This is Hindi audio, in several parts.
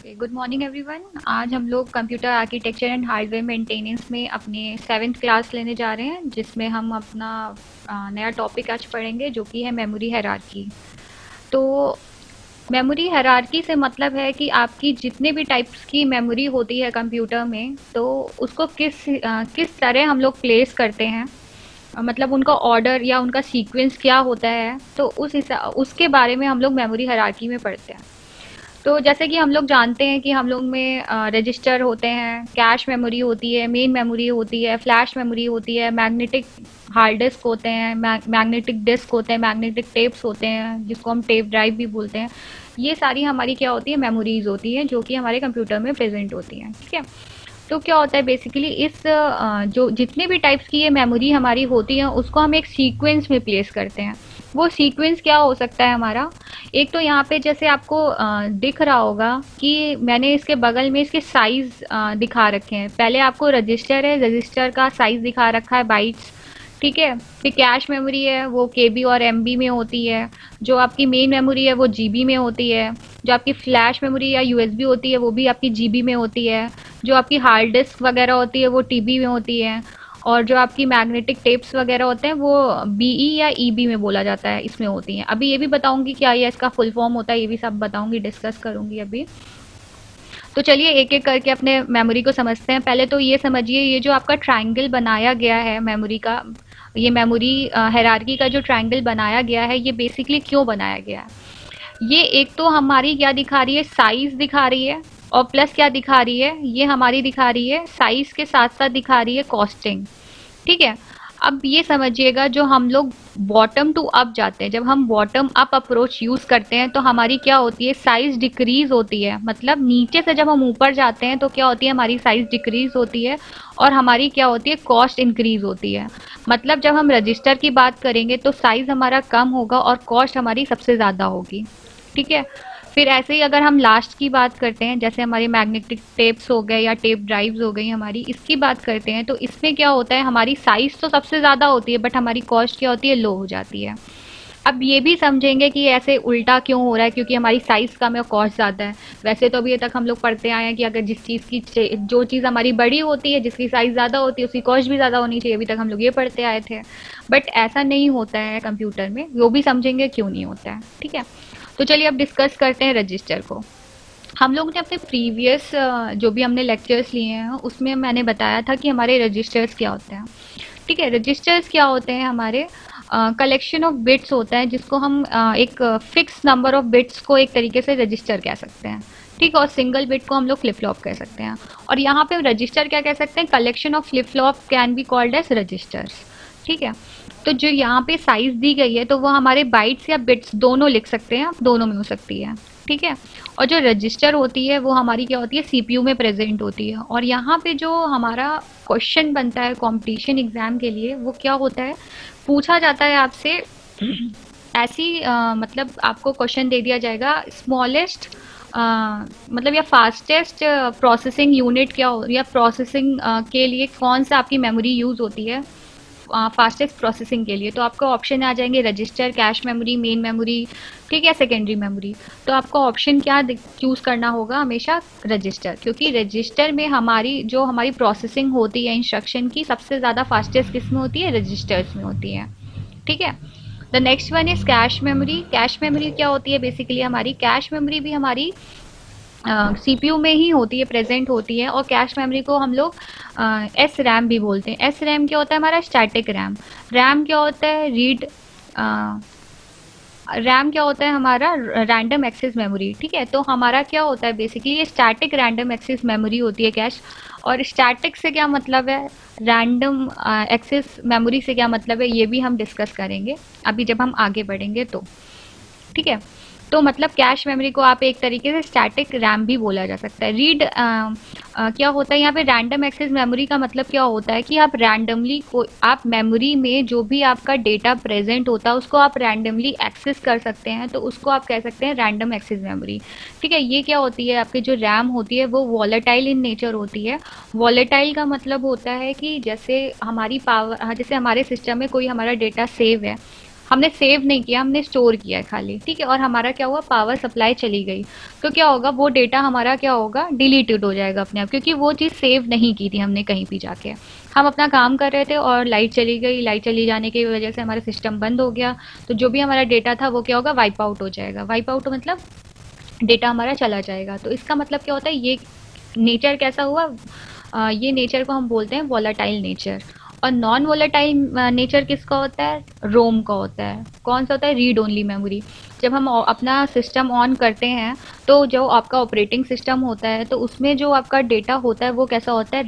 Okay, good morning everyone. आज हम लोग computer architecture and hardware maintenance में अपने 7th क्लास लेने जा रहे हैं, जिसमें हम अपना नया टॉपिक आज पढ़ेंगे जो कि है मेमोरी हायरार्की। तो मेमोरी हायरार्की से मतलब है कि आपकी जितने भी टाइप्स की मेमोरी होती है कंप्यूटर में, तो उसको किस तरह हम लोग प्लेस करते हैं, मतलब उनका ऑर्डर या उनका सीक्वेंस क्या होता है, तो उसके बारे में हम लोग मेमोरी हायरार्की में पढ़ते हैं। तो जैसे कि हम लोग जानते हैं कि हम लोग में रजिस्टर होते हैं, कैश मेमोरी होती है, मेन मेमोरी होती है, फ्लैश मेमोरी होती है, मैग्नेटिक हार्ड डिस्क होते हैं, मैग्नेटिक डिस्क होते हैं, मैग्नेटिक टेप्स होते हैं जिसको हम टेप ड्राइव भी बोलते हैं। ये सारी हमारी क्या होती है, मेमोरीज होती हैं जो कि हमारे कंप्यूटर में प्रेजेंट होती हैं। ठीक है। तो क्या होता है बेसिकली जो जितने भी टाइप्स की ये मेमोरी हमारी होती है उसको हम एक सीक्वेंस में प्लेस करते हैं। वो सीक्वेंस क्या हो सकता है हमारा? एक तो यहाँ पे जैसे आपको दिख रहा होगा कि मैंने इसके बगल में इसके साइज दिखा रखे हैं। पहले आपको रजिस्टर है, रजिस्टर का साइज दिखा रखा है बाइट्स। ठीक है। फिर कैश मेमोरी है, वो केबी और एमबी में होती है। जो आपकी मेन मेमोरी है वो जीबी में होती है। जो आपकी फ्लैश मेमोरी या यूएसबी होती है वो भी आपकी जीबी में होती है। जो आपकी हार्ड डिस्क वगैरह होती है वो टीबी में होती है। और जो आपकी मैग्नेटिक टेप्स वगैरह होते हैं वो बीई या ईबी में बोला जाता है, इसमें होती हैं। अभी ये भी बताऊंगी क्या ये इसका फुल फॉर्म होता है, ये भी सब बताऊंगी, डिस्कस करूंगी अभी। तो चलिए एक एक करके अपने मेमोरी को समझते हैं। पहले तो ये समझिए, ये जो आपका ट्रायंगल बनाया गया है मेमोरी का, ये मेमोरी हायरार्की का जो ट्रायंगल बनाया गया है, ये बेसिकली क्यों बनाया गया है? ये एक तो हमारी क्या दिखा रही है, साइज दिखा रही है। और प्लस क्या दिखा रही है, ये हमारी दिखा रही है साइज के साथ साथ दिखा रही है कॉस्टिंग। ठीक है। अब ये समझिएगा, जो हम लोग बॉटम टू अप जाते हैं, जब हम बॉटम अप अप्रोच यूज करते हैं तो हमारी क्या होती है, साइज डिक्रीज होती है। मतलब नीचे से जब हम ऊपर जाते हैं तो क्या होती है, हमारी साइज डिक्रीज होती है और हमारी क्या होती है, कॉस्ट इंक्रीज होती है। मतलब जब हम रजिस्टर की बात करेंगे तो साइज हमारा कम होगा और कॉस्ट हमारी सबसे ज़्यादा होगी। ठीक है। फिर ऐसे ही अगर हम लास्ट की बात करते हैं, जैसे हमारे मैग्नेटिक टेप्स हो गए या टेप ड्राइव्स हो गई हमारी, इसकी बात करते हैं तो इसमें क्या होता है, हमारी साइज तो सबसे ज़्यादा होती है बट हमारी कॉस्ट क्या होती है, लो हो जाती है। अब ये भी समझेंगे कि ऐसे उल्टा क्यों हो रहा है, क्योंकि हमारी साइज कम है और कॉस्ट ज़्यादा है। वैसे तो अभी तक हम लोग पढ़ते आए हैं कि अगर जो चीज़ हमारी बड़ी होती है, जिसकी साइज ज़्यादा होती है, उसकी कॉस्ट भी ज़्यादा होनी चाहिए। अभी तक हम लोग ये पढ़ते आए थे। बट ऐसा नहीं होता है कंप्यूटर में, वो भी समझेंगे क्यों नहीं होता है। ठीक है। तो चलिए अब डिस्कस करते हैं रजिस्टर को। हम लोग ने अपने प्रीवियस जो भी हमने लेक्चर्स लिए हैं उसमें मैंने बताया था कि हमारे रजिस्टर्स क्या होते हैं। ठीक है। रजिस्टर्स क्या होते हैं, हमारे कलेक्शन ऑफ बिट्स होता है, जिसको हम एक फिक्स नंबर ऑफ बिट्स को एक तरीके से रजिस्टर कह सकते हैं। ठीक है। और सिंगल बिट को हम लोग फ्लिप फ्लॉप कह सकते हैं। और यहाँ पे रजिस्टर क्या कह सकते हैं, collection of flip flop can be called as registers. ठीक है। तो जो यहाँ पे साइज दी गई है तो वो हमारे बाइट्स या बिट्स दोनों लिख सकते हैं, दोनों में हो सकती है। ठीक है। और जो रजिस्टर होती है वो हमारी क्या होती है, सीपीयू में प्रेजेंट होती है। और यहाँ पे जो हमारा क्वेश्चन बनता है कंपटीशन एग्जाम के लिए, वो क्या होता है, पूछा जाता है आपसे ऐसी मतलब आपको क्वेश्चन दे दिया जाएगा, स्मॉलेस्ट मतलब या फास्टेस्ट प्रोसेसिंग यूनिट क्या हो, या प्रोसेसिंग के लिए कौन सा आपकी मेमोरी यूज़ होती है फास्टेस्ट प्रोसेसिंग के लिए। तो आपको ऑप्शन आ जाएंगे, register, cache memory, main memory, ठीक है, सेकेंडरी मेमोरी। तो आपको ऑप्शन क्या चूज़ करना होगा, हमेशा रजिस्टर, क्योंकि रजिस्टर में हमारी प्रोसेसिंग होती है इंस्ट्रक्शन की, सबसे ज़्यादा फास्टेस्ट किस में होती है, रजिस्टर्स में होती है। ठीक है। The next one is cache memory. Cache memory क्या होती है, बेसिकली हमारी कैश मेमोरी भी हमारी सीपीयू में ही होती है, प्रेजेंट होती है। और कैश मेमोरी को हम लोग एस रैम भी बोलते हैं। एस रैम क्या होता है, हमारा स्टैटिक रैम। रैम क्या होता है, रैम क्या होता है, हमारा रैंडम एक्सेस मेमोरी। ठीक है। तो हमारा क्या होता है, बेसिकली ये स्टैटिक रैंडम एक्सेस मेमोरी होती है कैश। और स्टैटिक से क्या मतलब है, रैंडम एक्सेस मेमोरी से क्या मतलब है, ये भी हम डिस्कस करेंगे अभी जब हम आगे बढ़ेंगे तो। ठीक है। तो मतलब कैश मेमोरी को आप एक तरीके से स्टैटिक रैम भी बोला जा सकता है। क्या होता है यहाँ पे, रैंडम एक्सेस मेमोरी का मतलब क्या होता है कि आप रैंडमली को आप मेमोरी में जो भी आपका डेटा प्रेजेंट होता है उसको आप रैंडमली एक्सेस कर सकते हैं, तो उसको आप कह सकते हैं रैंडम एक्सेस मेमोरी। ठीक है। ये क्या होती है, आपकी जो रैम होती है वो वॉलेटाइल इन नेचर होती है। वॉलेटाइल का मतलब होता है कि जैसे हमारी पावर, जैसे हमारे सिस्टम में कोई हमारा डेटा सेव है, हमने सेव नहीं किया, हमने स्टोर किया है खाली, ठीक है। और हमारा क्या हुआ, पावर सप्लाई चली गई, तो क्या होगा, वो डेटा हमारा क्या होगा, डिलीटेड हो जाएगा अपने आप, क्योंकि वो चीज़ सेव नहीं की थी हमने कहीं भी जाके। हम अपना काम कर रहे थे और लाइट चली गई, लाइट चली जाने की वजह से हमारा सिस्टम बंद हो गया, तो जो भी हमारा डेटा था वो क्या होगा, वाइप आउट हो जाएगा। वाइप आउट मतलब डेटा हमारा चला जाएगा। तो इसका मतलब क्या होता है, ये नेचर कैसा हुआ, ये नेचर को हम बोलते हैं वॉलेटाइल नेचर। और नॉन वॉलेटाइल नेचर किसका होता है, रोम का होता है। कौन सा होता है, रीड ओनली मेमोरी। जब हम अपना सिस्टम ऑन करते हैं तो जो आपका ऑपरेटिंग सिस्टम होता है, तो उसमें जो आपका डेटा होता है वो कैसा होता है,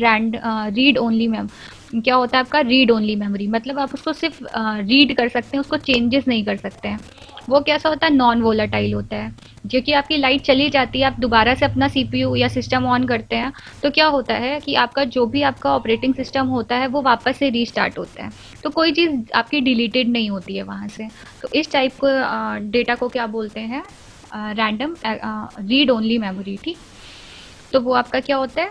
रीड ओनली मैम, क्या होता है आपका, रीड ओनली मेमोरी। मतलब आप उसको सिर्फ रीड कर सकते हैं, उसको चेंजेस नहीं कर सकते हैं। वो कैसा होता है, नॉन वोलाटाइल होता है। जो कि आपकी लाइट चली जाती है, आप दोबारा से अपना सीपीयू या सिस्टम ऑन करते हैं, तो क्या होता है कि आपका जो भी आपका ऑपरेटिंग सिस्टम होता है वो वापस से रीस्टार्ट होता है। तो कोई चीज़ आपकी डिलीटेड नहीं होती है वहाँ से। तो इस टाइप को डेटा को क्या बोलते हैं, रैंडम रीड ओनली मेमोरी, ठीक। तो वो आपका क्या होता है,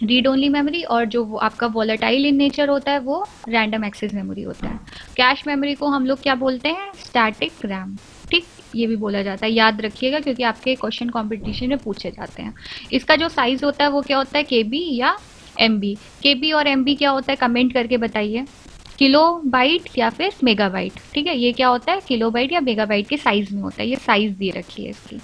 रीड ओनली मेमोरी। और जो वो आपका वॉलेटाइल इन नेचर होता है वो रैंडम एक्सेस मेमोरी होता है। कैश मेमोरी को हम लोग क्या बोलते हैं, स्टैटिक रैम, ठीक। ये भी बोला जाता है, याद रखिएगा क्योंकि आपके क्वेश्चन कंपटीशन में पूछे जाते हैं। इसका जो साइज होता है वो क्या होता है, केबी या एमबी। केबी और एमबी क्या होता है, कमेंट करके बताइए। किलो बाइट या फिर मेगाबाइट, ठीक है। ये क्या होता है, किलो बाइट या मेगाबाइट के साइज में होता है, ये साइज दे रखी है इसकी।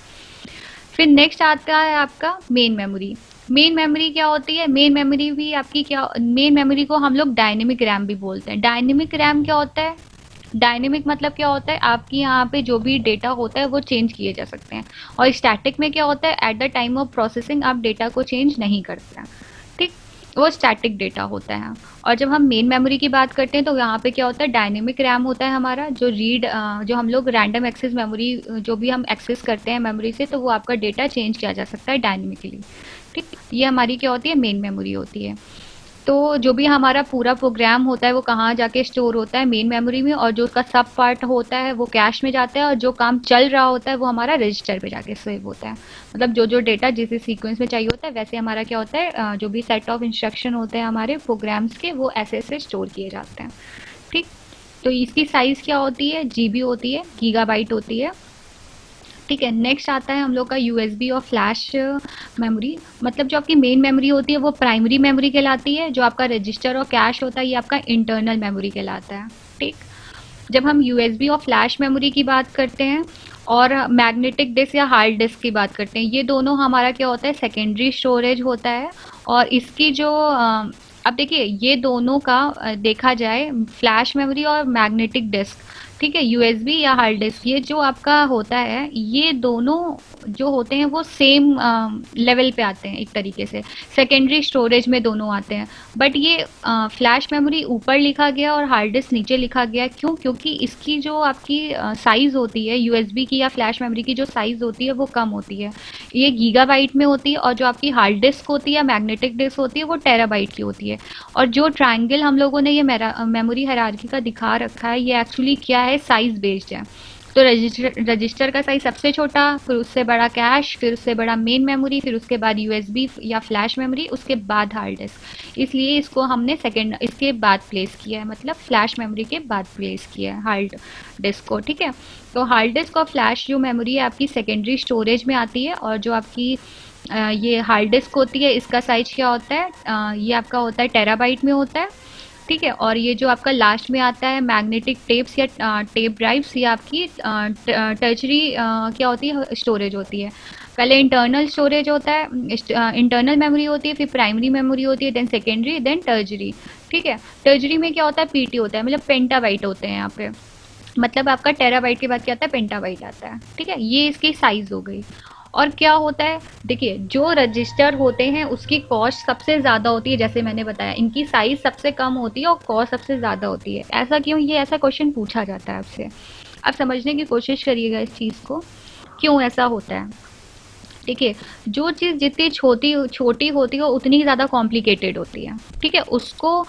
फिर नेक्स्ट आता है आपका मेन मेमोरी। मेन मेमोरी क्या होती है, मेन मेमोरी भी आपकी क्या, मेन मेमोरी को हम लोग डायनेमिक रैम भी बोलते हैं। डायनेमिक रैम क्या होता है, डायनेमिक मतलब क्या होता है, आपकी यहाँ पे जो भी डेटा होता है वो चेंज किए जा सकते हैं। और स्टैटिक में क्या होता है, at the time of processing आप डेटा को चेंज नहीं करते हैं, ठीक। वो स्टैटिक डेटा होता है। और जब हम मेन मेमोरी की बात करते हैं तो यहाँ पे क्या होता है, डायनेमिक रैम होता है हमारा, जो जो हम लोग रैंडम एक्सेस मेमोरी, जो भी हम एक्सेस करते हैं मेमोरी से, तो वो आपका डेटा चेंज किया जा सकता है डायनेमिकली, ठीक। ये हमारी क्या होती है, मेन मेमोरी होती है। तो जो भी हमारा पूरा प्रोग्राम होता है वो कहाँ जाके स्टोर होता है, मेन मेमोरी में। और जो उसका सब पार्ट होता है वो कैश में जाता है, और जो काम चल रहा होता है वो हमारा रजिस्टर पे जाके सेव होता है। मतलब जो जो डेटा जिस सीक्वेंस में चाहिए होता है, वैसे हमारा क्या होता है, जो भी सेट ऑफ इंस्ट्रक्शन होते हैं हमारे प्रोग्राम्स के, वो ऐसे ऐसे स्टोर किए जाते हैं, ठीक। तो इसकी साइज़ क्या होती है, जीबी होती है, गीगाबाइट होती है, ठीक है। नेक्स्ट आता है हम लोग का यूएसबी और फ्लैश मेमोरी। मतलब जो आपकी मेन मेमोरी होती है वो प्राइमरी मेमोरी कहलाती है, जो आपका रजिस्टर और कैश होता है ये आपका इंटरनल मेमोरी कहलाता है, ठीक। जब हम यूएसबी और फ्लैश मेमोरी की बात करते हैं और मैग्नेटिक डिस्क या हार्ड डिस्क की बात करते हैं, ये दोनों हमारा क्या होता है, सेकेंडरी स्टोरेज होता है। और इसकी जो अब देखिए ये दोनों का देखा जाए, फ्लैश मेमोरी और मैग्नेटिक डिस्क, ठीक है, यूएसबी या हार्ड डिस्क, ये जो आपका होता है, ये दोनों जो होते हैं वो सेम लेवल पे आते हैं एक तरीके से, सेकेंडरी स्टोरेज में दोनों आते हैं। बट ये फ्लैश मेमोरी ऊपर लिखा गया और हार्ड डिस्क नीचे लिखा गया, क्यों, क्योंकि इसकी जो आपकी साइज़ होती है यूएसबी की या फ्लैश मेमोरी की, जो साइज़ होती है वो कम होती है, ये गीगाबाइट में होती है। और जो आपकी हार्ड डिस्क होती है, मैग्नेटिक डिस्क होती है, वो टेराबाइट की होती है। और जो ट्रायंगल हम लोगों ने ये मेमोरी हायरार्की का दिखा रखा है, ये एक्चुअली क्या है, साइज़ बेस्ड है। तो रजिस्टर का साइज सबसे छोटा, फिर उससे बड़ा कैश, फिर उससे बड़ा मेन मेमोरी, फिर उसके बाद यूएसबी या फ्लैश मेमोरी, उसके बाद हार्ड डिस्क। इसलिए इसको हमने सेकंड इसके बाद प्लेस किया है, मतलब फ्लैश मेमोरी के बाद प्लेस किया है हार्ड डिस्क को, ठीक है। तो हार्ड डिस्क और फ्लैश जो मेमोरी है आपकी सेकेंडरी स्टोरेज में आती है। और जो आपकी ये हार्ड डिस्क होती है, इसका साइज क्या होता है, ये आपका होता है टेराबाइट में होता है, ठीक है। और ये जो आपका लास्ट में आता है मैग्नेटिक टेप्स या टेप ड्राइव्स, ये आपकी टर्चरी क्या होती है, स्टोरेज होती है। पहले इंटरनल स्टोरेज होता है, इंटरनल मेमोरी होती है, फिर प्राइमरी मेमोरी होती है, देन सेकेंडरी, देन टर्जरी, ठीक है। टर्जरी में क्या होता है, पीटी होता है, मतलब पेंटाबाइट होते हैं यहाँ पे। मतलब आपका टेराबाइट के बाद क्या आता है, पेंटाबाइट आता है, ठीक है। ये इसकी साइज हो गई। और क्या होता है, देखिए जो रजिस्टर होते हैं उसकी कॉस्ट सबसे ज़्यादा होती है, जैसे मैंने बताया इनकी साइज़ सबसे कम होती है और कॉस्ट सबसे ज़्यादा होती है। ऐसा क्यों, ये ऐसा क्वेश्चन पूछा जाता है आपसे। आप समझने की कोशिश करिएगा इस चीज़ को, क्यों ऐसा होता है। देखिए जो चीज़ जितनी छोटी छोटी होती है उतनी ज़्यादा कॉम्प्लिकेटेड होती है, ठीक है। उसको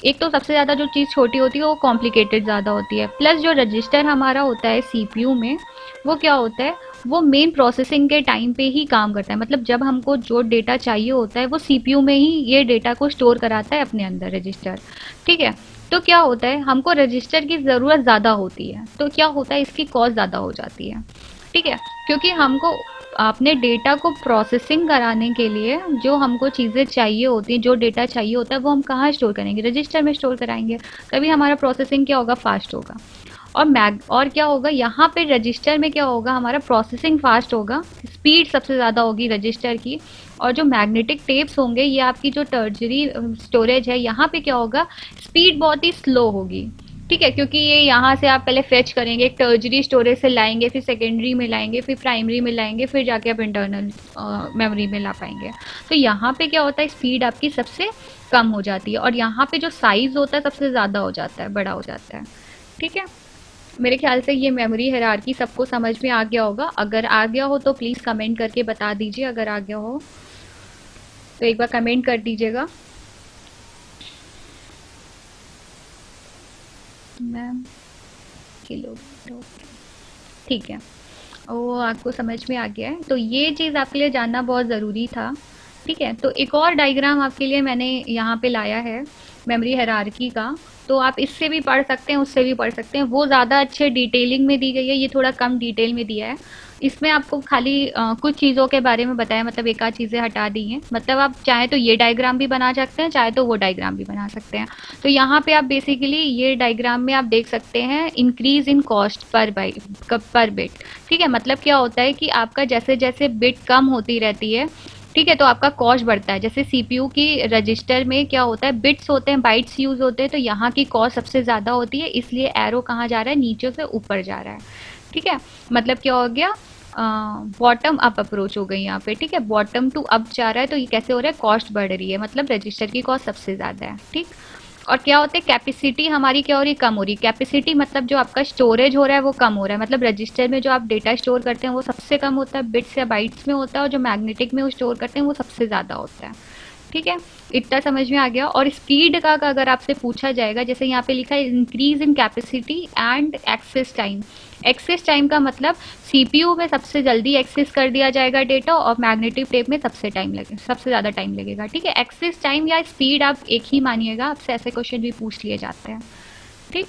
एक तो सबसे ज़्यादा जो चीज़ छोटी होती है वो कॉम्प्लिकेटेड ज़्यादा होती है, प्लस जो रजिस्टर हमारा होता है सीपीयू में, वो क्या होता है, वो मेन प्रोसेसिंग के टाइम पे ही काम करता है। मतलब जब हमको जो डेटा चाहिए होता है वो सीपीयू में ही ये डेटा को स्टोर कराता है अपने अंदर रजिस्टर, ठीक है। तो क्या होता है, हमको रजिस्टर की ज़रूरत ज़्यादा होती है, तो क्या होता है, इसकी कॉस्ट ज़्यादा हो जाती है। ठीक है, क्योंकि हमको अपने डेटा को प्रोसेसिंग कराने के लिए जो हमको चीज़ें चाहिए होती हैं, जो डेटा चाहिए होता है, वो हम कहाँ स्टोर करेंगे, रजिस्टर में स्टोर कराएंगे। तभी हमारा प्रोसेसिंग क्या होगा, फास्ट होगा। और क्या होगा यहाँ पे रजिस्टर में, क्या होगा, हमारा प्रोसेसिंग फास्ट होगा, स्पीड सबसे ज़्यादा होगी रजिस्टर की। और जो मैग्नेटिक टेप्स होंगे, ये आपकी जो टर्जरी स्टोरेज है, यहाँ पे क्या होगा, स्पीड बहुत ही स्लो होगी। ठीक है, क्योंकि ये यहाँ से आप पहले फेच करेंगे, एक टर्जरी स्टोरेज से लाएंगे, फिर सेकेंडरी में लाएंगे, फिर प्राइमरी में लाएंगे, फिर जाके आप इंटरनल मेमोरी में ला पाएंगे। तो यहाँ पे क्या होता है, स्पीड आपकी सबसे कम हो जाती है, और यहाँ पे जो साइज होता है सबसे ज़्यादा हो जाता है, बड़ा हो जाता है। ठीक है, मेरे ख्याल से ये मेमोरी हायरार्की सबको समझ में आ गया होगा। अगर आ गया हो तो प्लीज़ कमेंट करके बता दीजिए, अगर आ गया हो तो एक बार कमेंट कर दीजिएगा। मैम किलो, ठीक है, वो आपको समझ में आ गया है, तो ये चीज़ आपके लिए जानना बहुत ज़रूरी था। ठीक है, तो एक और डायग्राम आपके लिए मैंने यहाँ पे लाया है मेमोरी हायरार्की का। तो आप इससे भी पढ़ सकते हैं, उससे भी पढ़ सकते हैं, वो ज़्यादा अच्छे डिटेलिंग में दी गई है, ये थोड़ा कम डिटेल में दिया है। इसमें आपको खाली कुछ चीज़ों के बारे में बताया, मतलब एक आध चीज़ें हटा दी हैं। मतलब आप चाहे तो ये डायग्राम भी बना सकते हैं, चाहे तो वो डायग्राम भी बना सकते हैं। तो यहाँ पे आप बेसिकली ये डायग्राम में आप देख सकते हैं increase in cost per bit. ठीक है, मतलब क्या होता है कि आपका जैसे जैसे बिट कम होती रहती है, ठीक है, तो आपका कॉस्ट बढ़ता है। जैसे सीपीयू की रजिस्टर में क्या होता है, बिट्स होते हैं, बाइट्स यूज होते हैं, तो यहाँ की कॉस्ट सबसे ज़्यादा होती है, इसलिए एरो कहाँ जा रहा है, नीचे से ऊपर जा रहा है। ठीक है, मतलब क्या हो गया, बॉटम अप अप्रोच हो गई यहाँ पे। ठीक है, बॉटम टू अप जा रहा है, तो ये कैसे हो रहा है, कॉस्ट बढ़ रही है, मतलब रजिस्टर की कॉस्ट सबसे ज़्यादा है। ठीक, और क्या होता है, कैपेसिटी हमारी क्या हो रही है, कम हो रही है। कैपेसिटी मतलब जो आपका स्टोरेज हो रहा है वो कम हो रहा है, मतलब रजिस्टर में जो आप डेटा स्टोर करते हैं वो सबसे कम होता है, बिट्स या बाइट्स में होता है, और जो मैग्नेटिक में वो स्टोर करते हैं वो सबसे ज़्यादा होता है। ठीक है, इतना समझ में आ गया। और स्पीड का अगर आपसे पूछा जाएगा, जैसे यहाँ पे लिखा है increase in capacity and access time. Access time का मतलब सीपीयू में सबसे जल्दी एक्सेस कर दिया जाएगा डेटा, और मैग्नेटिक टेप में सबसे ज़्यादा टाइम लगेगा। ठीक है, एक्सेस टाइम या स्पीड आप एक ही मानिएगा, आपसे ऐसे क्वेश्चन भी पूछ लिए जाते हैं। ठीक,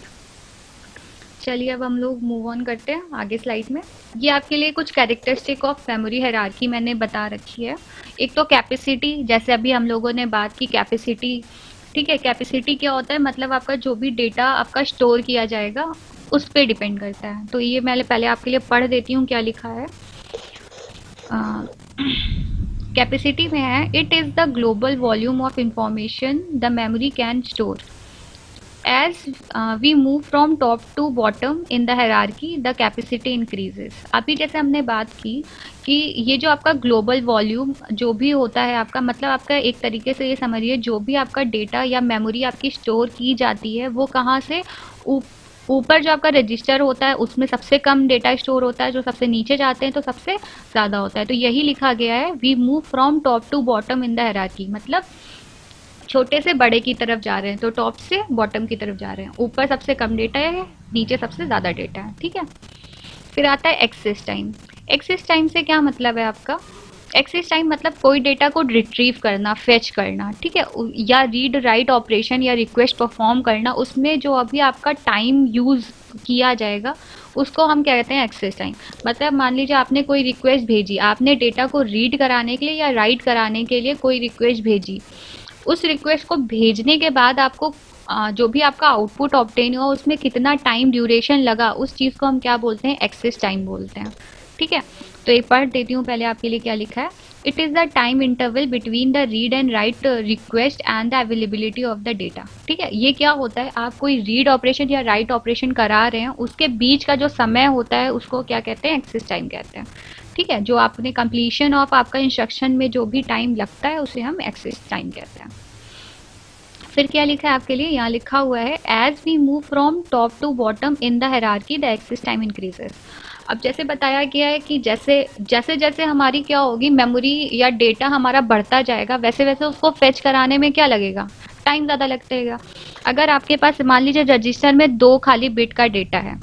चलिए अब हम लोग मूव ऑन करते हैं आगे स्लाइड में। ये आपके लिए कुछ कैरेक्टरिस्टिक ऑफ मेमोरी हायरार्की मैंने बता रखी है। एक तो कैपेसिटी, जैसे अभी हम लोगों ने बात की कैपेसिटी। ठीक है, कैपेसिटी क्या होता है, मतलब आपका जो भी डेटा आपका स्टोर किया जाएगा उस पर डिपेंड करता है। तो ये मैं पहले आपके लिए पढ़ देती हूँ क्या लिखा है। कैपेसिटी में है, it is the global volume of information the memory can store. As we move from top to bottom in the hierarchy, the capacity increases। अभी जैसे हमने बात की कि ये जो आपका ग्लोबल वॉल्यूम जो भी होता है आपका, मतलब आपका एक तरीके से ये समझिए, जो भी आपका डेटा या मेमोरी आपकी स्टोर की जाती है वो कहाँ से, ऊपर जो आपका रजिस्टर होता है उसमें सबसे कम डेटा स्टोर होता है, जो सबसे नीचे जाते हैं तो सबसे ज़्यादा होता है। तो यही लिखा गया है, we move from top to bottom in the hierarchy, मतलब छोटे से बड़े की तरफ जा रहे हैं, तो टॉप से बॉटम की तरफ जा रहे हैं। ऊपर सबसे कम डेटा है, नीचे सबसे ज़्यादा डेटा है। ठीक है, फिर आता है एक्सेस टाइम। एक्सेस टाइम से क्या मतलब है आपका, एक्सेस टाइम मतलब कोई डेटा को रिट्रीव करना, फेच करना, ठीक है, या रीड राइट ऑपरेशन या रिक्वेस्ट परफॉर्म करना, उसमें जो अभी आपका टाइम यूज़ किया जाएगा उसको हम क्या कहते हैं, एक्सेस टाइम। मतलब मान लीजिए आपने कोई रिक्वेस्ट भेजी, आपने डेटा को रीड कराने के लिए या राइट कराने के लिए कोई रिक्वेस्ट भेजी, उस रिक्वेस्ट को भेजने के बाद आपको जो भी आपका आउटपुट ऑब्टेन हुआ उसमें कितना टाइम ड्यूरेशन लगा, उस चीज़ को हम क्या बोलते हैं, एक्सेस टाइम बोलते हैं। ठीक है, तो एक पढ़ देती हूँ पहले आपके लिए क्या लिखा है। It is the time interval between the read and right request and the availability of the data. ठीक है, ये क्या होता है, आप कोई रीड ऑपरेशन या राइट ऑपरेशन करा रहे हैं, उसके बीच का जो समय होता है उसको क्या कहते हैं, एक्सेस टाइम कहते हैं। ठीक है, जो आपने कंप्लीशन ऑफ आपका इंस्ट्रक्शन में जो भी टाइम लगता है उसे हम एक्सेस टाइम कहते हैं। फिर क्या लिखा है आपके लिए, यहाँ लिखा हुआ है, as we move from top to bottom in the hierarchy the access time increases. अब जैसे बताया गया है कि जैसे जैसे जैसे हमारी क्या होगी, मेमोरी या डेटा हमारा बढ़ता जाएगा, वैसे वैसे उसको फेच कराने में क्या लगेगा, टाइम ज़्यादा लगेगा। अगर आपके पास मान लीजिए रजिस्टर में 2 खाली बिट का डेटा है,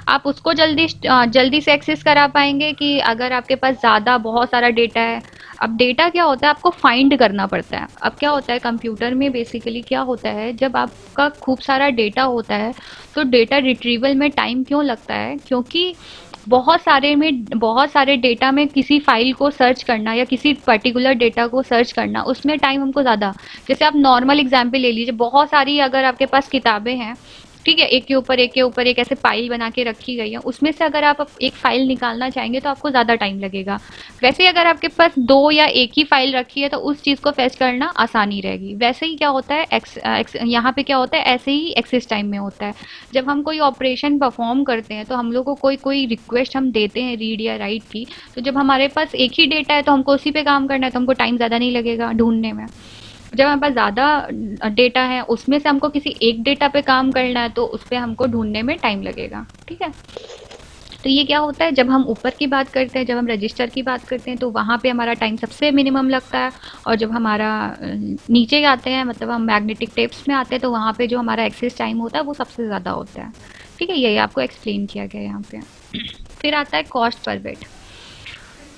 आप उसको जल्दी जल्दी से एक्सेस करा पाएंगे कि अगर आपके पास ज़्यादा बहुत सारा डेटा है। अब डेटा क्या होता है, आपको फाइंड करना पड़ता है। अब क्या होता है कंप्यूटर में, बेसिकली क्या होता है, जब आपका खूब सारा डेटा होता है तो डेटा रिट्रीवल में टाइम क्यों लगता है, क्योंकि बहुत सारे डेटा में किसी फाइल को सर्च करना या किसी पर्टिकुलर डेटा को सर्च करना, उसमें टाइम हमको ज़्यादा। जैसे आप नॉर्मल एग्जांपल ले लीजिए, बहुत सारी अगर आपके पास किताबें हैं, ठीक है, एक के ऊपर एक के ऊपर एक ऐसे फाइल बना के रखी गई है, उसमें से अगर आप एक फाइल निकालना चाहेंगे तो आपको ज़्यादा टाइम लगेगा। वैसे ही अगर आपके पास दो या एक ही फाइल रखी है तो उस चीज़ को फेच करना आसानी रहेगी। वैसे ही क्या होता है यहाँ पे क्या होता है, ऐसे ही एक्सेस टाइम में होता है। जब हम कोई ऑपरेशन परफॉर्म करते हैं तो हम लोग को कोई कोई रिक्वेस्ट हम देते हैं रीड या राइट की, तो जब हमारे पास एक ही डेटा है तो हमको उसी पे काम करना है, तो हमको टाइम ज़्यादा नहीं लगेगा ढूंढने में। जब हमारे पास ज़्यादा डेटा है, उसमें से हमको किसी एक डेटा पे काम करना है, तो उस पर हमको ढूंढने में टाइम लगेगा। ठीक है, तो ये क्या होता है, जब हम ऊपर की बात करते हैं, जब हम रजिस्टर की बात करते हैं, तो वहाँ पे हमारा टाइम सबसे मिनिमम लगता है। और जब हमारा नीचे आते हैं, मतलब हम मैग्नेटिक टेप्स में आते हैं, तो वहाँ पे जो हमारा एक्सेस टाइम होता है वो सबसे ज़्यादा होता है। ठीक है, यही आपको एक्सप्लेन किया गया है यहाँ पे। फिर आता है कॉस्ट पर बिट।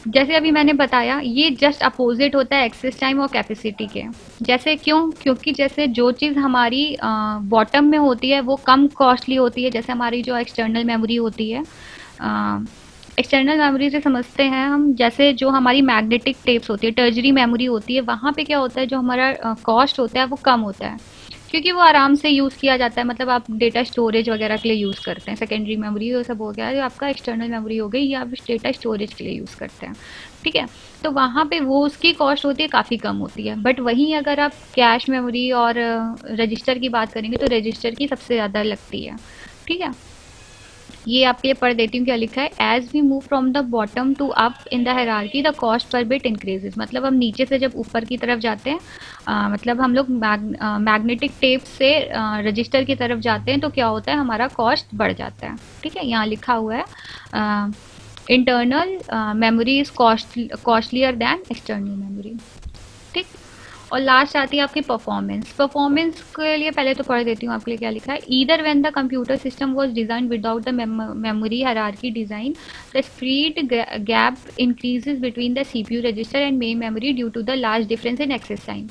जैसे अभी मैंने बताया, ये जस्ट अपोजिट होता है एक्सेस टाइम और कैपेसिटी के। जैसे क्यों, क्योंकि जैसे जो चीज़ हमारी बॉटम में होती है वो कम कॉस्टली होती है। जैसे हमारी जो एक्सटर्नल मेमोरी होती है, एक्सटर्नल मेमोरी से समझते हैं हम, जैसे जो हमारी मैग्नेटिक टेप्स होती है, टर्जरी मेमोरी होती है, वहाँ पे क्या होता है, जो हमारा कॉस्ट होता है वो कम होता है, क्योंकि वो आराम से यूज़ किया जाता है। मतलब आप डेटा स्टोरेज वगैरह के लिए यूज़ करते हैं, सेकेंडरी मेमोरी वो सब हो गया, जो आपका एक्सटर्नल मेमोरी हो गई, या आप डेटा स्टोरेज के लिए यूज़ करते हैं। ठीक है, तो वहाँ पे वो उसकी कॉस्ट होती है काफ़ी कम होती है। बट वहीं अगर आप कैश मेमोरी और रजिस्टर की बात करेंगे तो रजिस्टर की सबसे ज़्यादा लगती है। ठीक है, ये आपके लिए पढ़ देती हूँ क्या लिखा है। As we move from the bottom to up in the hierarchy the cost per bit increases. मतलब हम नीचे से जब ऊपर की तरफ जाते हैं, मतलब हम लोग मैग्नेटिक टेप से रजिस्टर की तरफ जाते हैं, तो क्या होता है, हमारा कॉस्ट बढ़ जाता है। ठीक है, यहाँ लिखा हुआ है internal memory is costlier than external memory. ठीक, और लास्ट आती है आपकी परफॉर्मेंस। परफॉर्मेंस के लिए पहले तो पढ़ देती हूँ आपके लिए क्या लिखा है। Either when the computer system was design without the memory hierarchy design, the speed gap increases between the CPU register and main memory due to the large difference in access time.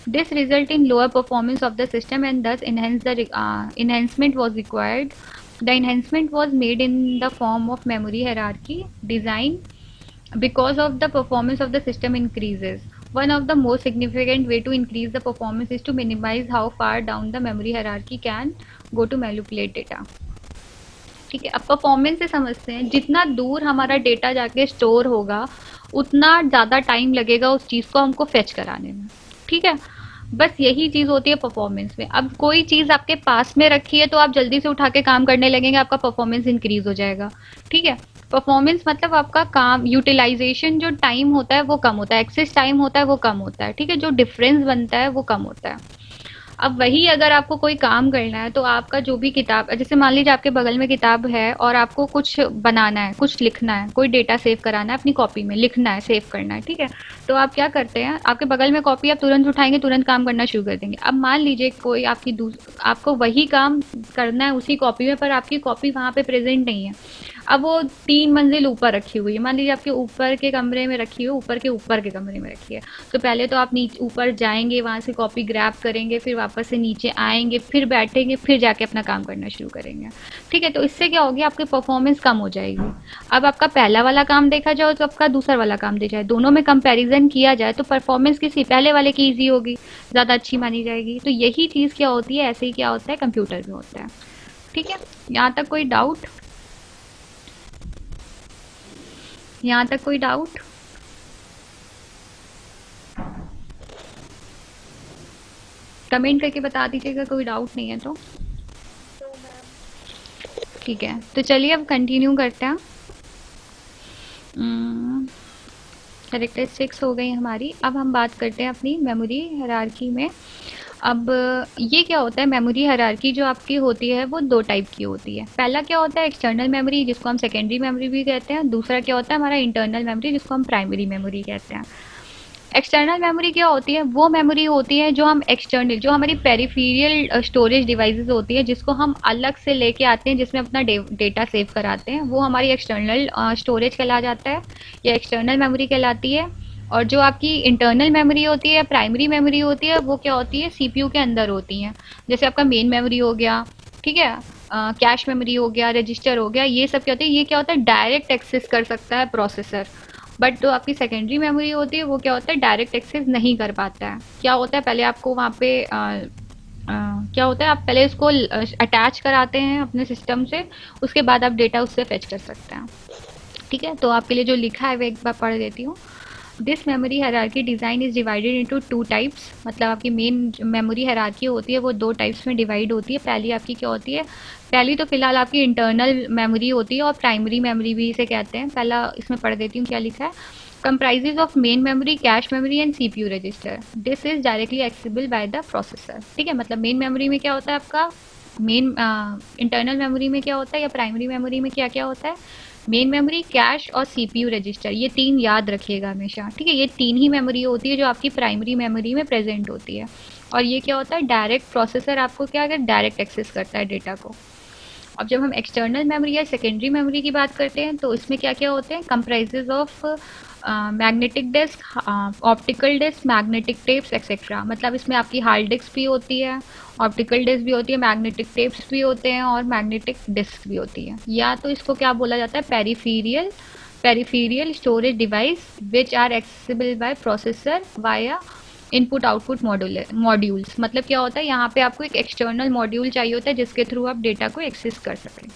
This result in lower performance of the system and thus enhancement was required. The enhancement was made in the form of memory hierarchy design because of the performance of the system increases. One of the most significant way to increase the performance is to minimize how far down the memory hierarchy can go to manipulate data. ठीक है, अब परफॉर्मेंस से समझते हैं, जितना दूर हमारा डेटा जाके स्टोर होगा उतना ज़्यादा टाइम लगेगा उस चीज़ को हमको फेच कराने में। ठीक है, बस यही चीज़ होती है परफॉर्मेंस में। अब कोई चीज़ आपके पास में रखी है तो आप जल्दी से उठा के काम करने लगेंगे, आपका परफॉर्मेंस इंक्रीज हो जाएगा। ठीक है, परफॉर्मेंस मतलब आपका काम यूटिलाइजेशन, जो टाइम होता है वो कम होता है, एक्सेस टाइम होता है वो कम होता है। ठीक है, जो डिफरेंस बनता है वो कम होता है। अब वही अगर आपको कोई काम करना है तो आपका जो भी किताब, जैसे मान लीजिए आपके बगल में किताब है और आपको कुछ बनाना है, कुछ लिखना है, कोई डेटा सेव कराना है अपनी कॉपी में, लिखना है, सेव करना है। ठीक है, तो आप क्या करते हैं, आपके बगल में कॉपी, आप तुरंत उठाएंगे, तुरंत काम करना शुरू कर देंगे। अब मान लीजिए कोई आपको वही काम करना है उसी कॉपी में, पर आपकी कॉपी वहाँ पे प्रेजेंट नहीं है। अब वो 3 मंजिल ऊपर रखी हुई है, मान लीजिए आपके ऊपर के कमरे में रखी हुई है, ऊपर के कमरे में रखी है। तो पहले तो आप नीचे ऊपर जाएंगे, वहाँ से कॉपी ग्रैब करेंगे, फिर वापस से नीचे आएंगे, फिर बैठेंगे, फिर जाके अपना काम करना शुरू करेंगे। ठीक है, तो इससे क्या होगी, आपकी परफॉर्मेंस कम हो जाएगी। अब आपका पहला वाला काम देखा जाए तो आपका दूसरा वाला काम देखा जाए, दोनों में कंपेरिजन किया जाए तो परफॉर्मेंस किसी पहले वाले की ईजी होगी, ज़्यादा अच्छी मानी जाएगी। तो यही चीज़ क्या होती है, ऐसे ही क्या होता है कंप्यूटर में होता है। ठीक है, यहाँ तक कोई डाउट, यहाँ तक कोई डाउट? कमेंट करके बता दीजिएगा कोई डाउट नहीं है तो। ठीक है, तो चलिए अब कंटिन्यू करते हैं। कैरेक्टरिस्टिक्स हो गई हमारी, अब हम बात करते हैं अपनी मेमोरी हायरार्की में। अब ये क्या होता है, मेमोरी हायरार्की जो आपकी होती है वो दो टाइप की होती है। पहला क्या होता है, एक्सटर्नल मेमोरी, जिसको हम सेकेंडरी मेमोरी भी कहते हैं। दूसरा क्या होता है, हमारा इंटरनल मेमोरी, जिसको हम प्राइमरी मेमोरी कहते हैं। एक्सटर्नल मेमोरी क्या होती है, वो मेमोरी होती है जो हम एक्सटर्नल, जो हमारी पेरिफेरियल स्टोरेज डिवाइसेस होती है, जिसको हम अलग से लेके आते हैं, जिसमें अपना डेटा सेव कराते हैं, वो हमारी एक्सटर्नल स्टोरेज कहला जाता है या एक्सटर्नल मेमोरी कहलाती है। और जो आपकी इंटरनल मेमोरी होती है, प्राइमरी मेमोरी होती है, वो क्या होती है, सीपीयू के अंदर होती हैं। जैसे आपका मेन मेमोरी हो गया, ठीक है, कैश मेमोरी हो गया, रजिस्टर हो गया, ये सब क्या होते हैं, ये क्या होता है, डायरेक्ट एक्सेस कर सकता है प्रोसेसर। बट जो आपकी सेकेंडरी मेमोरी होती है वो क्या होता है, डायरेक्ट एक्सेस नहीं कर पाता है। क्या होता है, पहले आपको वहाँ पे क्या होता है, आप पहले उसको अटैच कराते हैं अपने सिस्टम से, उसके बाद आप डेटा उससे फेच कर सकते हैं। ठीक है, तो आपके लिए जो लिखा है वो एक बार पढ़ देती हूँ। This memory hierarchy design is divided into two types. मतलब आपकी मेन मेमोरी हायरार्की होती है वो दो टाइप्स में डिवाइड होती है। पहली आपकी क्या होती है, पहली तो फिलहाल आपकी इंटरनल मेमोरी होती है और प्राइमरी मेमोरी भी इसे कहते हैं। पहला इसमें पढ़ देती हूँ क्या लिखा है। comprises of main memory, cache memory and CPU register. This is directly accessible by the processor. ठीक है, मतलब मेन मेमोरी में क्या होता है आपका, मेन इंटरनल मेमोरी में क्या होता है या प्राइमरी मेमोरी में क्या क्या होता है, मेन मेमोरी, कैश और सीपीयू रजिस्टर, ये तीन याद रखिएगा हमेशा। ठीक है, ये तीन ही मेमोरी होती है जो आपकी प्राइमरी मेमोरी में प्रेजेंट होती है। और ये क्या होता है, डायरेक्ट प्रोसेसर आपको क्या अगर डायरेक्ट एक्सेस करता है डेटा को। अब जब हम एक्सटर्नल मेमोरी या सेकेंडरी मेमोरी की बात करते हैं तो इसमें क्या क्या होते हैं, comprises of magnetic disk, optical disk, magnetic tapes etcetera. मतलब इसमें आपकी हार्ड डिस्क भी होती है, ऑप्टिकल डिस्क भी होती है, मैग्नेटिक टेप्स भी होते हैं और मैग्नेटिक डिस्क भी होती है। या तो इसको क्या बोला जाता है, peripheral peripheral storage device which are accessible by processor via input output modules. मतलब क्या होता है, यहाँ पे आपको एक एक्सटर्नल मॉड्यूल चाहिए होता है जिसके थ्रू आप डेटा को एक्सेस कर सकें।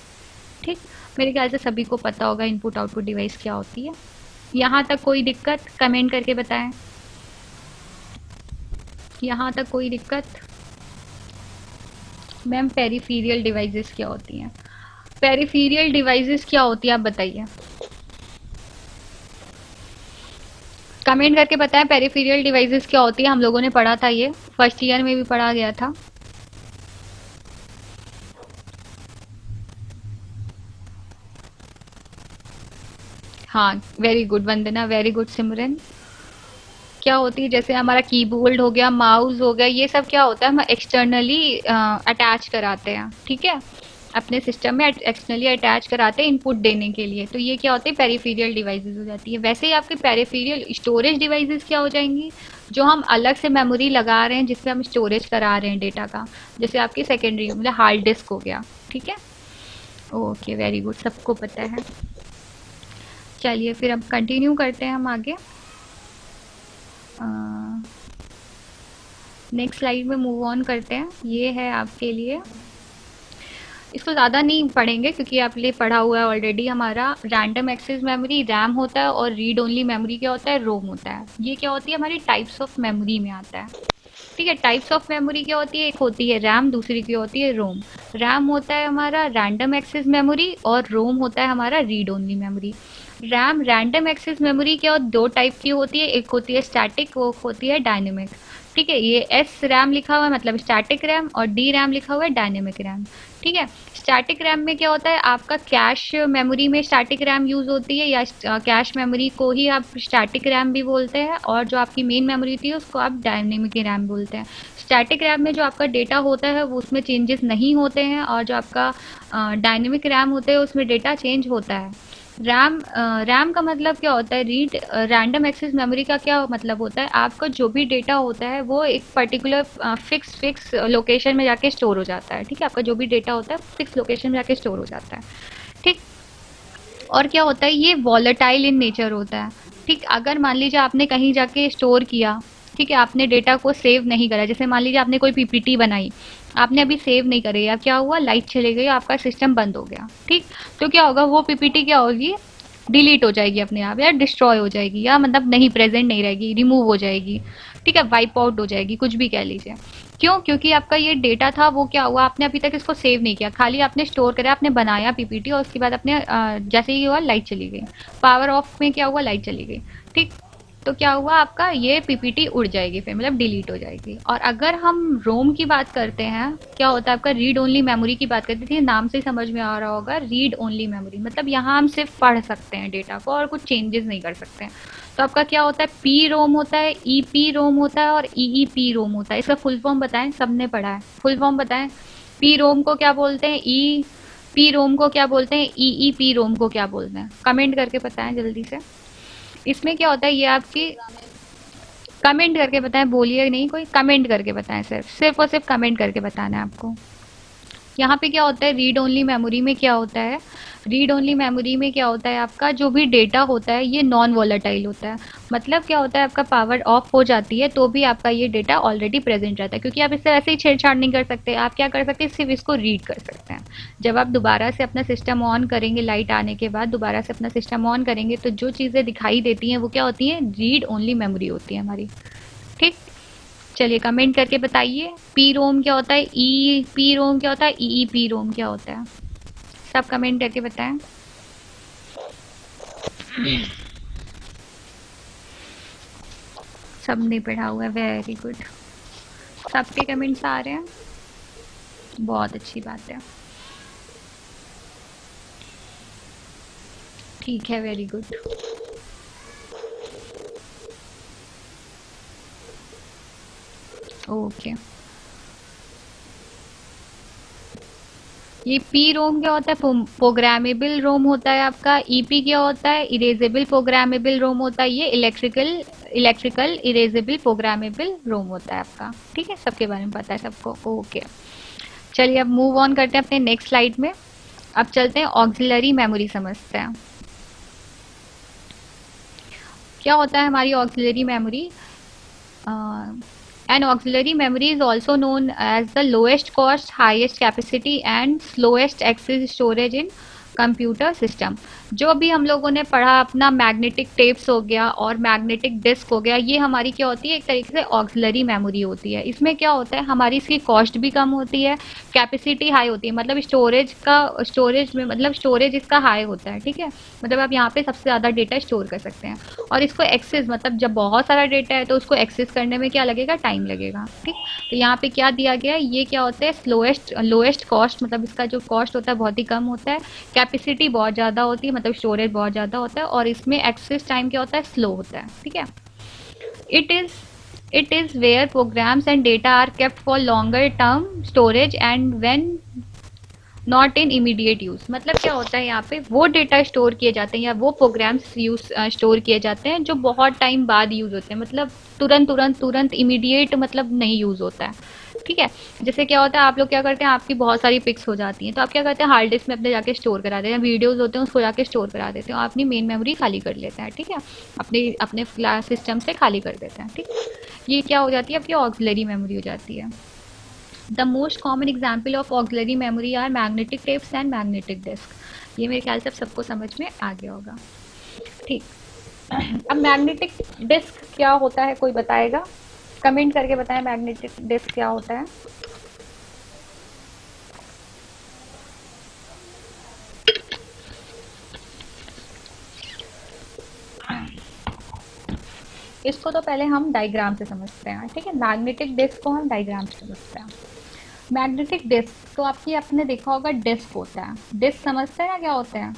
ठीक, मेरे ख्याल से सभी को पता होगा इनपुट आउटपुट डिवाइस क्या होती है। यहाँ तक कोई दिक्कत कमेंट करके बताएं। यहाँ तक कोई दिक्कत। मैम पेरीफेरियल डिवाइसेस क्या होती हैं, पेरीफेरियल डिवाइसेस क्या होती है आप बताइए, कमेंट करके बताएं पेरीफेरियल डिवाइसेस क्या होती है। हम लोगों ने पढ़ा था, ये फर्स्ट ईयर में भी पढ़ा गया था। हाँ, वेरी गुड वंदना, वेरी गुड सिमरन। क्या होती है, जैसे हमारा कीबोर्ड हो गया, माउस हो गया, ये सब क्या होता है, हम एक्सटर्नली अटैच कराते हैं। ठीक है, अपने सिस्टम में एक्सटर्नली अटैच कराते हैं इनपुट देने के लिए। तो ये क्या होते हैं, पेरीफेरियल डिवाइसेस हो जाती है। वैसे ही आपके पेरीफेरियल स्टोरेज डिवाइसेस क्या हो जाएंगी, जो हम अलग से मेमोरी लगा रहे हैं जिससे हम स्टोरेज करा रहे हैं डेटा का। जैसे आपकी सेकेंडरी मतलब हार्ड डिस्क हो गया। ठीक है, ओके वेरी गुड, सबको पता है। चलिए फिर अब कंटिन्यू करते हैं हम आगे। नेक्स्ट स्लाइड में मूव ऑन करते हैं। ये है आपके लिए, इसको ज़्यादा नहीं पढ़ेंगे क्योंकि आप लिए पढ़ा हुआ है ऑलरेडी। हमारा रैंडम एक्सेस मेमोरी रैम होता है और रीड ओनली मेमोरी क्या होता है, रोम होता है। ये क्या होती है, हमारी टाइप्स ऑफ मेमोरी में आता है। ठीक है, टाइप्स ऑफ मेमोरी क्या होती है, एक होती है रैम, दूसरी की होती है रोम। रैम होता है हमारा रैंडम एक्सेस मेमोरी और रोम होता है हमारा read only memory. RAM random access memory क्या दो टाइप की होती है, एक होती है स्टैटिक, वो होती है डायनेमिक। ठीक है, ये एस रैम लिखा हुआ है मतलब स्टैटिक रैम और डी रैम लिखा हुआ है डायनेमिक रैम। ठीक है, स्टैटिक रैम में क्या होता है, आपका कैश मेमोरी में स्टैटिक रैम यूज़ होती है, या कैश मेमोरी को ही आप स्टैटिक रैम भी बोलते हैं, और जो आपकी मेन मेमोरी होती है उसको आप डायनेमिक रैम बोलते हैं। स्टैटिक रैम में जो आपका डेटा होता है वो उसमें चेंजेस नहीं होते हैं, और जो आपका डायनेमिक रैम होता है उसमें डेटा चेंज होता है। रैम का मतलब क्या होता है, रीड रैंडम एक्सेस मेमोरी का क्या मतलब होता है, आपका जो भी डेटा होता है वो एक पर्टिकुलर फिक्स लोकेशन में जाके स्टोर हो जाता है। ठीक है, आपका जो भी डेटा होता है फिक्स लोकेशन में जाके स्टोर हो जाता है। ठीक, और क्या होता है, ये वॉलेटाइल इन नेचर होता है। ठीक, अगर मान लीजिए आपने कहीं जाके स्टोर किया, ठीक है, आपने डेटा को सेव नहीं करा, जैसे मान लीजिए आपने कोई पीपीटी बनाई, आपने अभी सेव नहीं करी, या क्या हुआ, लाइट चली गई, आपका सिस्टम बंद हो गया। ठीक, तो क्या होगा, वो पीपीटी क्या होगी, डिलीट हो जाएगी अपने आप, या डिस्ट्रॉय हो जाएगी, या मतलब नहीं प्रेजेंट नहीं रहेगी, रिमूव हो जाएगी। ठीक है, वाइप आउट हो जाएगी, कुछ भी कह लीजिए। क्यों, क्योंकि आपका ये डेटा था वो क्या हुआ, आपने अभी तक इसको सेव नहीं किया, खाली आपने स्टोर करा, आपने बनाया पीपीटी और उसके बाद अपने जैसे ही हुआ लाइट चली गई, पावर ऑफ में क्या हुआ, लाइट चली गई। ठीक, तो क्या हुआ, आपका ये पीपीटी उड़ जाएगी, फिर मतलब डिलीट हो जाएगी। और अगर हम रोम की बात करते हैं, क्या होता है आपका, रीड ओनली मेमोरी की बात करते थे, नाम से समझ में आ रहा होगा, रीड ओनली मेमोरी मतलब यहाँ हम सिर्फ पढ़ सकते हैं डेटा को और कुछ चेंजेस नहीं कर सकते हैं। तो आपका क्या होता है, पी रोम होता है, ई पी रोम होता है और ई ई पी रोम होता है। इसका फुल फॉर्म बताएं, सबने पढ़ा है, फुल फॉर्म बताएं। पी रोम को क्या बोलते हैं, ई पी रोम को क्या बोलते हैं, ई ई पी रोम को क्या बोलते हैं, कमेंट करके बताएं जल्दी से। इसमें क्या होता है, ये आपकी कमेंट करके बताएं, बोलिए नहीं, कोई कमेंट करके बताएं, सिर्फ सिर्फ और सिर्फ कमेंट करके बताना है आपको। यहाँ पे क्या होता है, रीड ओनली मेमोरी में क्या होता है, रीड ओनली मेमोरी में क्या होता है, आपका जो भी डेटा होता है ये नॉन वॉलेटाइल होता है। मतलब क्या होता है, आपका पावर ऑफ हो जाती है तो भी आपका ये डेटा ऑलरेडी प्रेजेंट रहता है, क्योंकि आप इससे ऐसे ही छेड़छाड़ नहीं कर सकते। आप क्या कर सकते हैं, सिर्फ इसको रीड कर सकते हैं। जब आप दोबारा से अपना सिस्टम ऑन करेंगे, लाइट आने के बाद दोबारा से अपना सिस्टम ऑन करेंगे, तो जो चीज़ें दिखाई देती हैं वो क्या होती हैं, रीड ओनली मेमोरी होती है हमारी। ठीक, चलिए कमेंट करके बताइए, पी रोम क्या होता है, ई पी रोम क्या होता है, ई पी रोम क्या होता है, सब कमेंट करके बताएं। सबने पढ़ा हुआ है, वेरी गुड, सबके कमेंट्स आ रहे हैं, बहुत अच्छी बात है। ठीक है, वेरी गुड। ओके, ये पी रोम क्या होता है, प्रोग्रामेबल रोम होता है आपका। ईपी क्या होता है, इरेजेबल प्रोग्रामेबल रोम होता है। ये इलेक्ट्रिकल इरेजेबल प्रोग्रामेबल रोम होता है आपका। ठीक है, सबके बारे में पता है सबको। ओके, चलिए अब मूव ऑन करते हैं अपने नेक्स्ट स्लाइड में। अब चलते हैं ऑक्सिलरी मेमोरी समझते हैं। क्या होता है हमारी auxiliary memory. An auxiliary memory is also known as the lowest cost, highest capacity and slowest access storage in computer system. जो भी हम लोगों ने पढ़ा अपना, मैग्नेटिक टेप्स हो गया और मैग्नेटिक डिस्क हो गया, ये हमारी क्या होती है, एक तरीके से ऑक्सिलरी मेमोरी होती है। इसमें क्या होता है, हमारी इसकी कॉस्ट भी कम होती है, कैपेसिटी हाई होती है, मतलब स्टोरेज में मतलब स्टोरेज इसका हाई होता है। ठीक है, मतलब आप यहाँ पे सबसे ज़्यादा डेटा स्टोर कर सकते हैं। और इसको एक्सेस, मतलब जब बहुत सारा डेटा है तो उसको एक्सेस करने में क्या लगेगा, टाइम लगेगा। ठीक, तो यहाँ पे क्या दिया गया है, ये क्या होता है, लोएस्ट कॉस्ट, मतलब इसका जो कॉस्ट होता है बहुत ही कम होता है, कैपेसिटी बहुत ज़्यादा होती है, मतलब स्टोरेज बहुत ज़्यादा होता है, और इसमें एक्सेस टाइम क्या होता है, स्लो होता है। ठीक है, it is it is where programs and data are kept for longer term storage and when not in immediate use. मतलब क्या होता है, यहाँ पे वो डेटा स्टोर किए जाते हैं या वो प्रोग्राम्स यूज स्टोर किए जाते हैं जो बहुत टाइम बाद यूज़ होते हैं, मतलब तुरंत इमीडिएट मतलब नहीं यूज़ होता है। ठीक है, जैसे क्या होता है, आप लोग क्या करते हैं, आपकी बहुत सारी पिक्स हो जाती हैं तो आप क्या करते हैं, हार्ड डिस्क में अपने जाके स्टोर करा देते हैं, वीडियोज़ होते हैं उसको जाके स्टोर करा देते हैं और अपनी मेन मेमोरी खाली कर लेते हैं। ठीक है, अपने अपने सिस्टम से खाली कर देते हैं। ठीक, ये क्या हो जाती है, आपकी ऑक्सिलरी मेमोरी हो जाती है। The most common example of auxiliary memory are magnetic tapes and magnetic disk. ये मेरे ख्याल से सबको समझ में आ गया होगा। ठीक, अब मैग्नेटिक डिस्क क्या होता है, कोई बताएगा, कमेंट करके बताएं मैग्नेटिक डिस्क क्या होता है। इसको तो पहले हम डायग्राम से समझते हैं। ठीक है, मैग्नेटिक डिस्क को हम डायग्राम से समझते हैं। मैग्नेटिक डिस्क तो आपकी, आपने देखा होगा डिस्क होता है, डिस्क समझते हैं ना क्या होते हैं,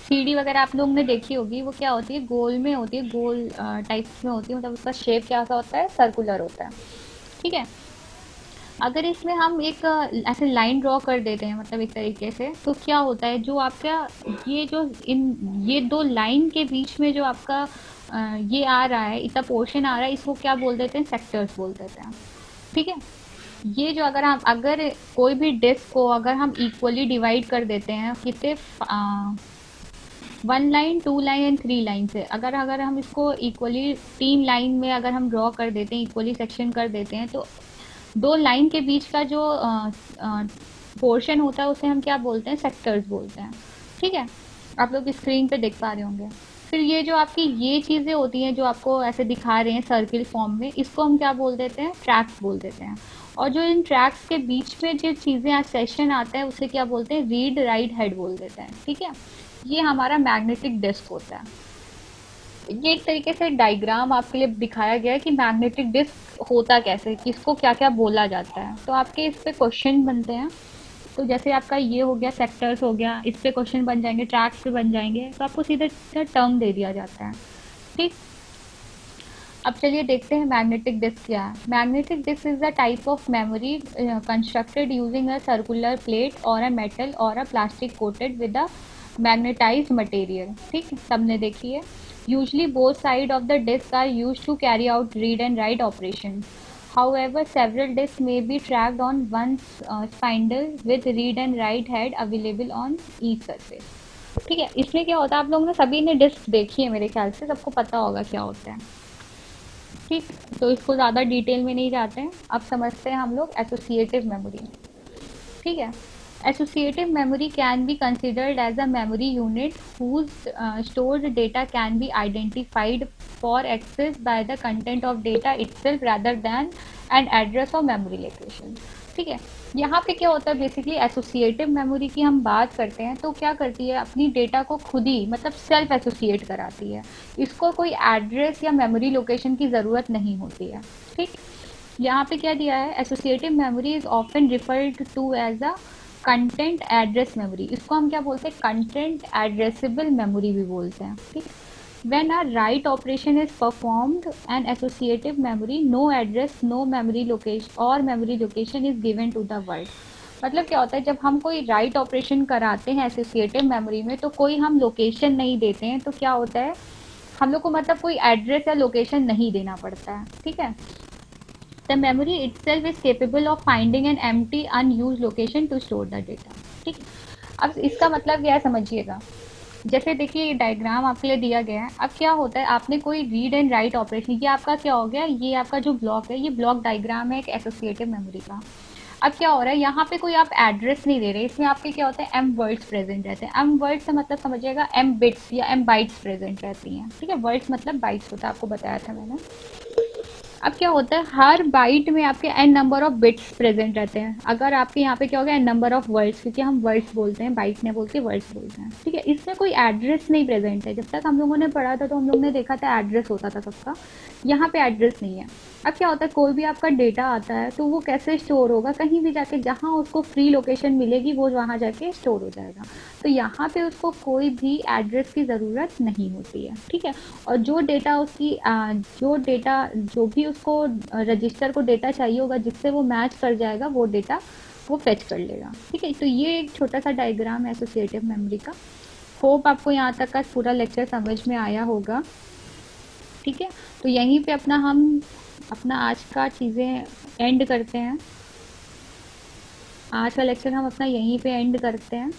सीडी वगैरह आप लोगों ने देखी होगी, वो क्या होती है, गोल में होती है, गोल टाइप्स में होती है, मतलब उसका शेप क्या सा होता है, सर्कुलर होता है। ठीक है, अगर इसमें हम एक ऐसे लाइन ड्रॉ कर देते हैं, मतलब एक तरीके से, तो क्या होता है, जो आपका ये जो इन ये दो लाइन के बीच में जो आपका ये आ रहा है, इतना पोर्शन आ रहा है, इसको क्या बोल देते हैं, सेक्टर्स बोल देते हैं। ठीक है, ये जो अगर कोई भी डिस्क को अगर हम इक्वली डिवाइड कर देते हैं कितने 1 लाइन 2 लाइन एंड 3 लाइन से, अगर अगर हम इसको इक्वली 3 लाइन में अगर हम ड्रॉ कर देते हैं, इक्वली सेक्शन कर देते हैं, तो 2 लाइन के बीच का जो पोर्शन होता है उसे हम क्या बोलते हैं, सेक्टर्स बोलते हैं। ठीक है, आप लोग स्क्रीन पे देख पा रहे होंगे। फिर ये जो आपकी ये चीज़ें होती हैं जो आपको ऐसे दिखा रहे हैं सर्किल फॉर्म में, इसको हम क्या बोल देते हैं, ट्रैक्स बोल देते हैं। और जो इन ट्रैक्स के बीच में जो चीज़ें सेशन आता है उसे क्या बोलते हैं, रीड राइट हेड बोल देते हैं। ठीक है, ये हमारा मैग्नेटिक डिस्क होता है। ये एक तरीके से डायग्राम आपके लिए दिखाया गया है कि मैग्नेटिक डिस्क होता कैसे, किसको क्या क्या बोला जाता है। तो आपके इस पे क्वेश्चन बनते हैं, तो जैसे आपका ये हो गया, सेक्टर्स हो गया, इस पे क्वेश्चन बन जाएंगे, ट्रैक्स पे बन जाएंगे, तो आपको सीधे सीधा टर्म दे दिया जाता है। ठीक, अब चलिए देखते हैं मैग्नेटिक डिस्क क्या है। Magnetic disk is the type of memory constructed using a circular plate और अ मेटल और a plastic coated with a magnetized material, ठीक है, सबने देखी है। Usually both side of the disk are used to carry out read and write operation. However, several disks may be tracked on one spindle with read and write head available on each surface। ठीक है, इसमें क्या होता है, आप लोगों ने सभी ने डिस्क देखी है मेरे ख्याल से, सबको पता होगा क्या होता है। ठीक, तो इसको ज़्यादा डिटेल में नहीं जाते हैं, अब समझते हैं हम लोग एसोसिएटिव मेमोरी। ठीक है, associative memory can be considered as a memory unit whose stored data can be identified for access by the content of data itself rather than an address or memory location। ठीक है, यहाँ पे क्या होता है, बेसिकली एसोसिएटिव मेमोरी की हम बात करते हैं तो क्या करती है, अपनी डेटा को खुद ही मतलब सेल्फ एसोसिएट कराती है, इसको कोई एड्रेस या मेमोरी लोकेशन की ज़रूरत नहीं होती है। ठीक, यहाँ पे क्या दिया है, associative memory is often referred to as a content address memory, इसको हम क्या बोलते हैं, कंटेंट एड्रेसेबल मेमोरी भी बोलते हैं। ठीक, when a write operation is performed an associative memory no address no memory location और memory location is given to the word. मतलब क्या होता है, जब हम कोई राइट ऑपरेशन कराते हैं एसोसिएटिव मेमोरी में तो कोई हम लोकेशन नहीं देते हैं, तो क्या होता है, हम लोग को मतलब कोई एड्रेस या लोकेशन नहीं देना पड़ता है। ठीक है, the memory itself is capable of finding an empty unused location to store the data। ठीक, अब इसका मतलब क्या है समझिएगा। जैसे देखिए ये डायग्राम आपके लिए दिया गया है, अब क्या होता है, आपने कोई रीड एंड राइट ऑपरेशन, ये आपका क्या हो गया, ये आपका जो ब्लॉक है, ये ब्लॉक डायग्राम है एक एसोसिएटिव मेमोरी का। अब क्या हो रहा है, यहाँ पे कोई आप एड्रेस नहीं दे रहे, इसमें आपके क्या होता है, एम वर्ड्स प्रेजेंट रहते हैं। एम वर्ड्स से मतलब समझिएगा एम बिट्स या एम बाइट्स प्रेजेंट रहती हैं। ठीक है, वर्ड्स मतलब बाइट्स होता है, आपको बताया था मैंने। अब क्या होता है, हर बाइट में आपके N number of bits present रहते हैं। अगर आपके यहाँ पे क्या हो गया, एन नंबर ऑफ वर्ड्स, क्योंकि हम वर्ड्स बोलते हैं, बाइट नहीं बोलते, वर्ड्स बोलते हैं। ठीक है, इसमें कोई एड्रेस नहीं प्रेजेंट है। जब तक हम लोगों ने पढ़ा था तो हम लोग ने देखा था एड्रेस होता था सबका, यहाँ पे एड्रेस नहीं है। अब क्या होता है, कोई भी आपका डेटा आता है तो वो कैसे स्टोर होगा, कहीं भी जाके जहाँ उसको फ्री लोकेशन मिलेगी वो वहाँ जाके स्टोर हो जाएगा। तो यहाँ पे उसको कोई भी एड्रेस की ज़रूरत नहीं होती है। ठीक है, और जो डेटा उसकी जो डेटा जो भी उसको रजिस्टर को डेटा चाहिए होगा जिससे वो मैच कर जाएगा, वो डेटा वो फेच कर लेगा। ठीक है, तो ये एक छोटा सा डायग्राम है एसोसिएटिव मेमोरी का। होप आपको यहाँ तक का पूरा लेक्चर समझ में आया होगा। ठीक है, तो यहीं पे हम अपना आज का चीज़ें एंड करते हैं। आज का लेक्चर हम अपना यहीं पे एंड करते हैं।